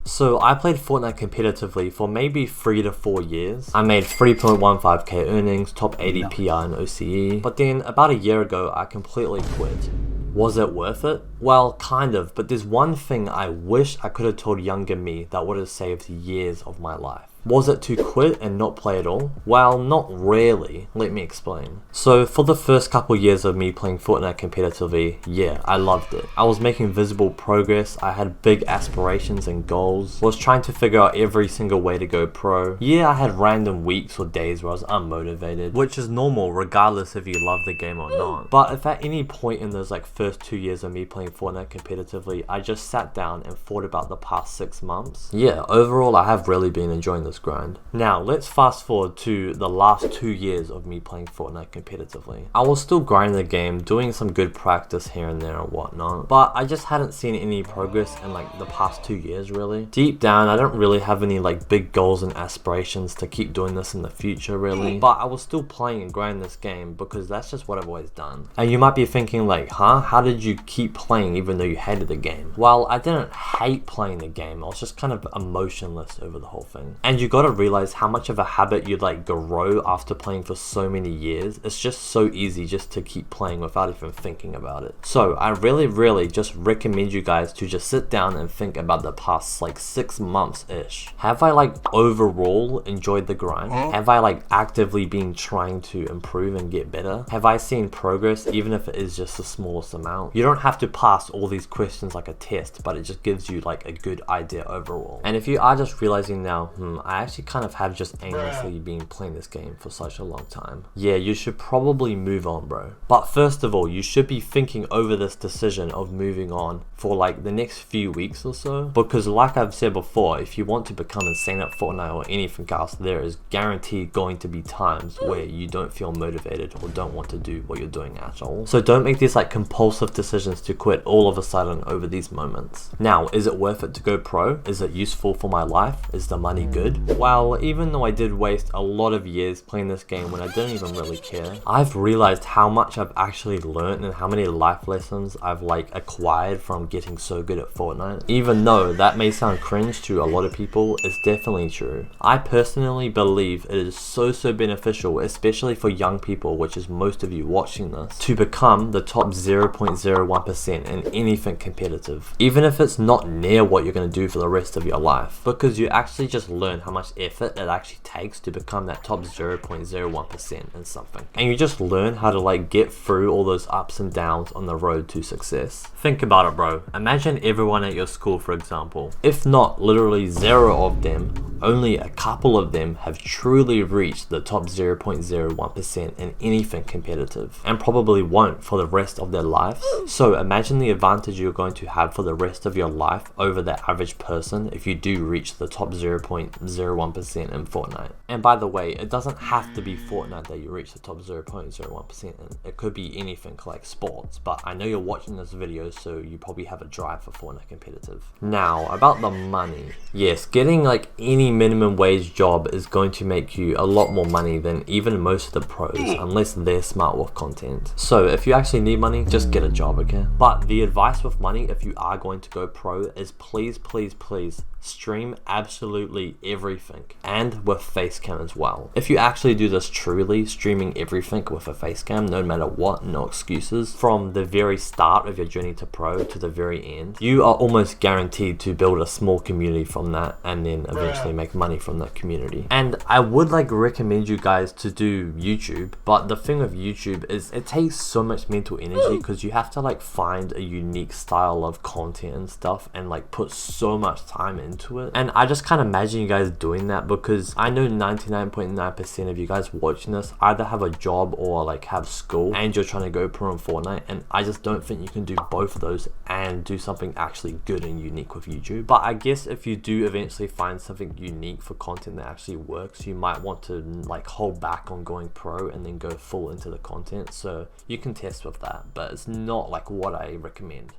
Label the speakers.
Speaker 1: So I played Fortnite competitively for maybe 3 to 4 years. I made 3.15k earnings, top 80 PR and OCE, but then about a year ago I completely quit. Was it worth it? Well, kind of, but there's one thing I wish I could have told younger me that would have saved years of my life. Was it to quit and not play at all? Well, not really. Let me explain. So for the first couple years of me playing Fortnite competitively, yeah, I loved it. I was making visible progress, I had big aspirations and goals, was trying to figure out every single way to go pro. Yeah, I had random weeks or days where I was unmotivated, which is normal regardless if you love the game or not. But if at any point in those like first 2 years of me playing Fortnite competitively, I just sat down and thought about the past 6 months, yeah, overall I have really been enjoying this grind. Now let's fast forward to the last 2 years of me playing Fortnite competitively. I was still grinding the game, doing some good practice here and there and whatnot, but I just hadn't seen any progress in like the past 2 years really. Deep down I don't really have any like big goals and aspirations to keep doing this in the future really, but I was still playing and grinding this game because that's just what I've always done. And you might be thinking like, huh, how did you keep playing even though you hated the game? Well, I didn't hate playing the game, I was just kind of emotionless over the whole thing. And you gotta realize how much of a habit you'd like grow after playing for so many years. It's just so easy just to keep playing without even thinking about it. So I really just recommend you guys to just sit down and think about the past like 6 months ish. Have I like overall enjoyed the grind? Have I like actively been trying to improve and get better? Have I seen progress even if it is just the smallest amount? You don't have to pass all these questions like a test, but it just gives you like a good idea overall. And if you are just realizing now, I actually kind of have just aimlessly been playing this game for such a long time, yeah, you should probably move on, bro. But first of all, you should be thinking over this decision of moving on for like the next few weeks or so, because like I've said before, if you want to become insane at Fortnite or anything else, there is guaranteed going to be times where you don't feel motivated or don't want to do what you're doing at all. So don't make these like compulsive decisions to quit all of a sudden over these moments. Now, is it worth it to go pro? Is it useful for my life? Is the money good? Well, even though I did waste a lot of years playing this game when I didn't even really care, I've realized how much I've actually learned and how many life lessons I've like acquired from getting so good at Fortnite. Even though that may sound cringe to a lot of people, it's definitely true. I personally believe it is so beneficial, especially for young people, which is most of you watching this, to become the top 0.01% in anything competitive, even if it's not near what you're going to do for the rest of your life, because you actually just learn how much effort it actually takes to become that top 0.01% in something, and you just learn how to like get through all those ups and downs on the road to success. Think about it, bro. Imagine everyone at your school, for example, if not literally 0 of them, only a couple of them have truly reached the top 0.01% in anything competitive, and probably won't for the rest of their lives. So imagine the advantage you're going to have for the rest of your life over the average person if you do reach the top 0.01% in Fortnite. And by the way, it doesn't have to be Fortnite that you reach the top 0.01% in. It could be anything like sports, but I know you're watching this video, so you probably have a drive for Fortnite competitive. Now, about the money. Yes, getting like any minimum wage job is going to make you a lot more money than even most of the pros, unless they're smart with content. So if you actually need money, just get a job, okay? But the advice with money, if you are going to go pro, is please stream absolutely everything, and with face cam as well. If you actually do this truly, streaming everything with a face cam, no matter what, no excuses, from the very start of your journey to pro to the very end, you are almost guaranteed to build a small community from that and then eventually make money from that community. And I would like recommend you guys to do YouTube, but the thing with YouTube is it takes so much mental energy because you have to like find a unique style of content and stuff and like put so much time into it. And I just can't imagine you guys doing that, because I know 99.9% of you guys watching this either have a job or like have school and you're trying to go pro in Fortnite, and I just don't think you can do both of those and do something actually good and unique with YouTube. But I guess if you do eventually find something unique for content that actually works, you might want to like hold back on going pro and then go full into the content, so you can test with that, but it's not like what I recommend.